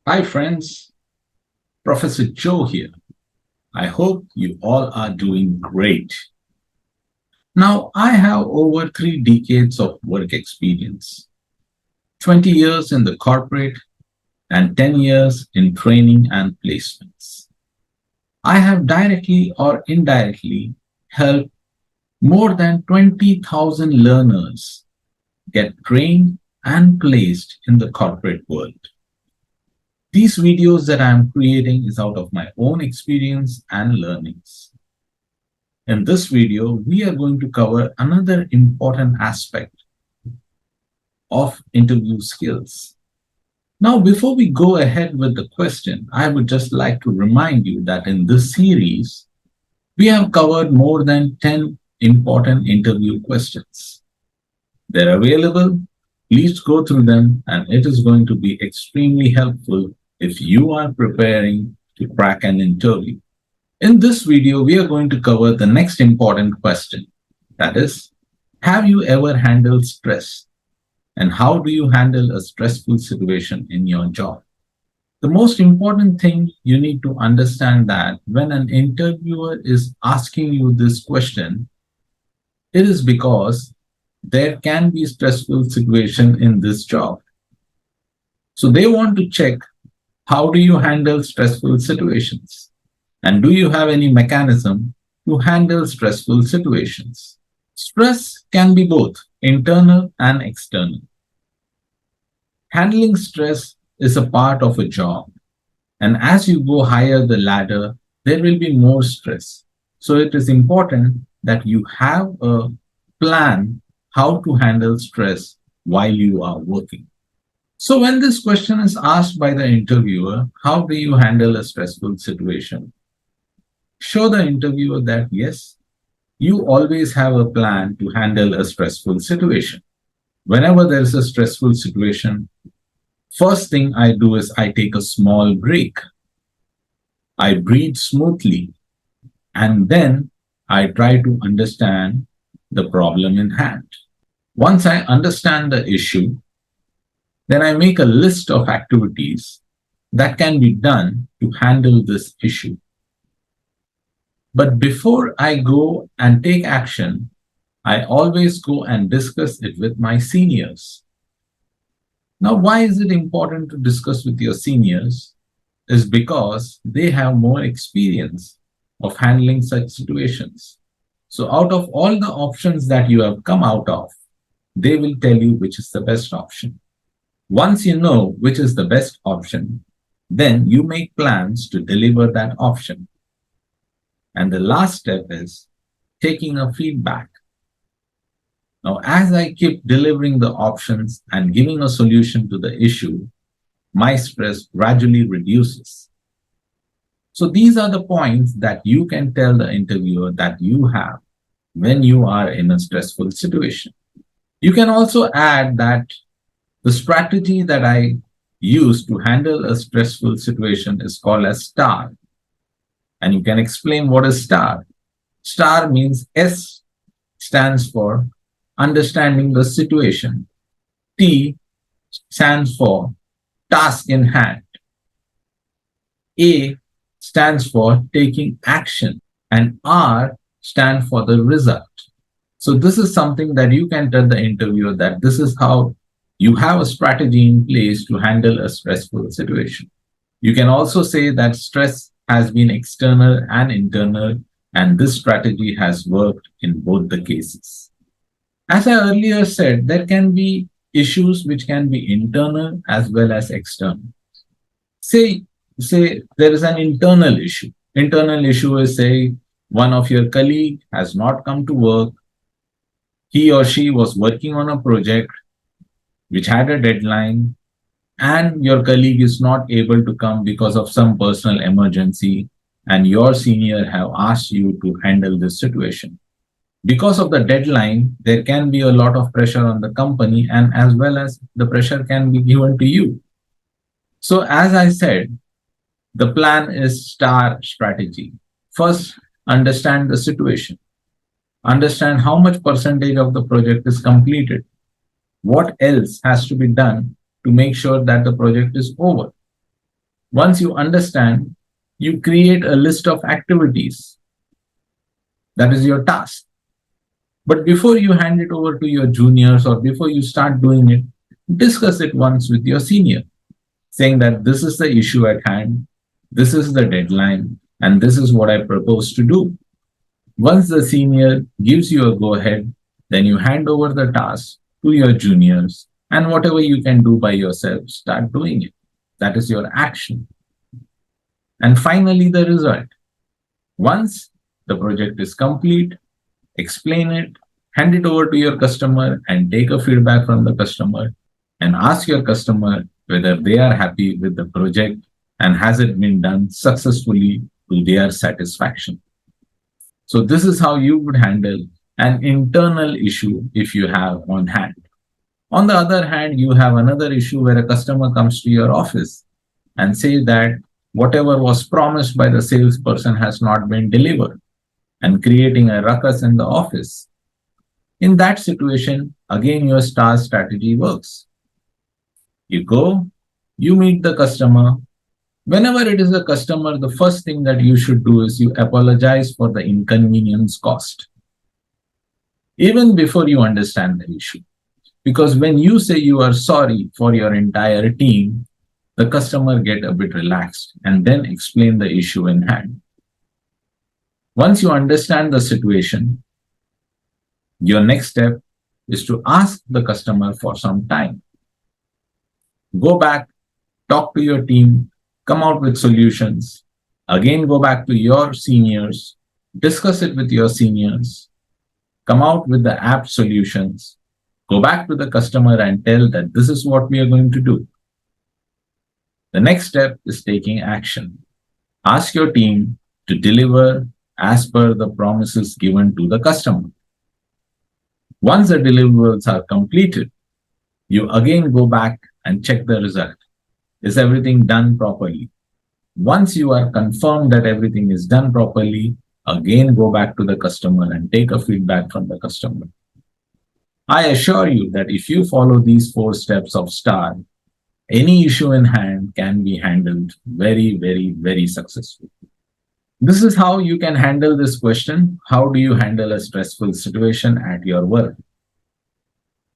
Hi, friends. Professor Joe here. I hope you all are doing great. Now, I have over 3 decades of work experience, 20 years in the corporate and 10 years in training and placements. I have directly or indirectly helped more than 20,000 learners get trained and placed in the corporate world. These videos that I am creating is out of my own experience and learnings. In this video, we are going to cover another important aspect of interview skills. Now, before we go ahead with the question, I would just like to remind you that in this series, we have covered more than 10 important interview questions. They're available. Please go through them, and it is going to be extremely helpful if you are preparing to crack an interview. In this video, we are going to cover the next important question. That is, have you ever handled stress? And how do you handle a stressful situation in your job? The most important thing you need to understand that when an interviewer is asking you this question, it is because there can be stressful situation in this job. So they want to check, how do you handle stressful situations? And do you have any mechanism to handle stressful situations? Stress can be both internal and external. Handling stress is a part of a job. And as you go higher the ladder, there will be more stress. So it is important that you have a plan how to handle stress while you are working. So when this question is asked by the interviewer, how do you handle a stressful situation? Show the interviewer that yes, you always have a plan to handle a stressful situation. Whenever there is a stressful situation, first thing I do is I take a small break. I breathe smoothly, and then I try to understand the problem in hand. Once I understand the issue, then I make a list of activities that can be done to handle this issue. But before I go and take action, I always go and discuss it with my seniors. Now, why is it important to discuss with your seniors? Is because they have more experience of handling such situations. So out of all the options that you have come out of, they will tell you which is the best option. Once you know which is the best option, then you make plans to deliver that option. And the last step is taking a feedback. Now, as I keep delivering the options and giving a solution to the issue, my stress gradually reduces. So these are the points that you can tell the interviewer that you have when you are in a stressful situation. You can also add that the strategy that I use to handle a stressful situation is called as STAR. And you can explain what is STAR. STAR means S stands for understanding the situation. T stands for task in hand. A stands for taking action. And R stands for the result. So this is something that you can tell the interviewer that this is how you have a strategy in place to handle a stressful situation. You can also say that stress has been external and internal, and this strategy has worked in both the cases. As I earlier said, there can be issues which can be internal as well as external. Say there is an internal issue. Internal issue is, say, one of your colleague has not come to work. He or she was working on a project which had a deadline, and your colleague is not able to come because of some personal emergency, and your senior have asked you to handle this situation. Because of the deadline, there can be a lot of pressure on the company, and as well as the pressure can be given to you. So as I said, the plan is STAR strategy. First, understand the situation. Understand how much percentage of the project is completed. What else has to be done to make sure that the project is over? Once you understand, you create a list of activities. That is your task. But before you hand it over to your juniors or before you start doing it, discuss it once with your senior, saying that this is the issue at hand, this is the deadline, and this is what I propose to do. Once the senior gives you a go ahead, then you hand over the task to your juniors, and whatever you can do by yourself, start doing it. That is your action. And finally, the result. Once the project is complete, explain it, hand it over to your customer, and take a feedback from the customer and ask your customer whether they are happy with the project and has it been done successfully to their satisfaction. So this is how you would handle an internal issue if you have on hand. On the other hand, you have another issue where a customer comes to your office and says that whatever was promised by the salesperson has not been delivered and creating a ruckus in the office. In that situation, again, your STAR strategy works. You go, you meet the customer. Whenever it is a customer, the first thing that you should do is you apologize for the inconvenience caused, even before you understand the issue. Because when you say you are sorry for your entire team, the customer get a bit relaxed and then explain the issue in hand. Once you understand the situation, your next step is to ask the customer for some time. Go back, talk to your team, come out with solutions. Again, go back to your seniors, discuss it with your seniors, come out with the apt solutions, go back to the customer and tell that this is what we are going to do. The next step is taking action. Ask your team to deliver as per the promises given to the customer. Once the deliverables are completed, you again go back and check the result. Is everything done properly? Once you are confirmed that everything is done properly, again go back to the customer and take a feedback from the customer. I assure you that if you follow these 4 steps of STAR, any issue in hand can be handled very, very, very successfully. This is how you can handle this question. How do you handle a stressful situation at your work?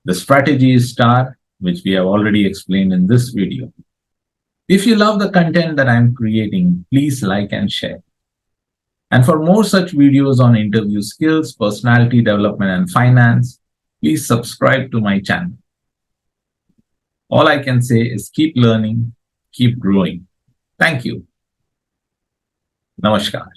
The strategy is STAR, which we have already explained in this video. If you love the content that I'm creating, please like and share. And for more such videos on interview skills, personality development, and finance, please subscribe to my channel. All I can say is keep learning, keep growing. Thank you. Namaskar.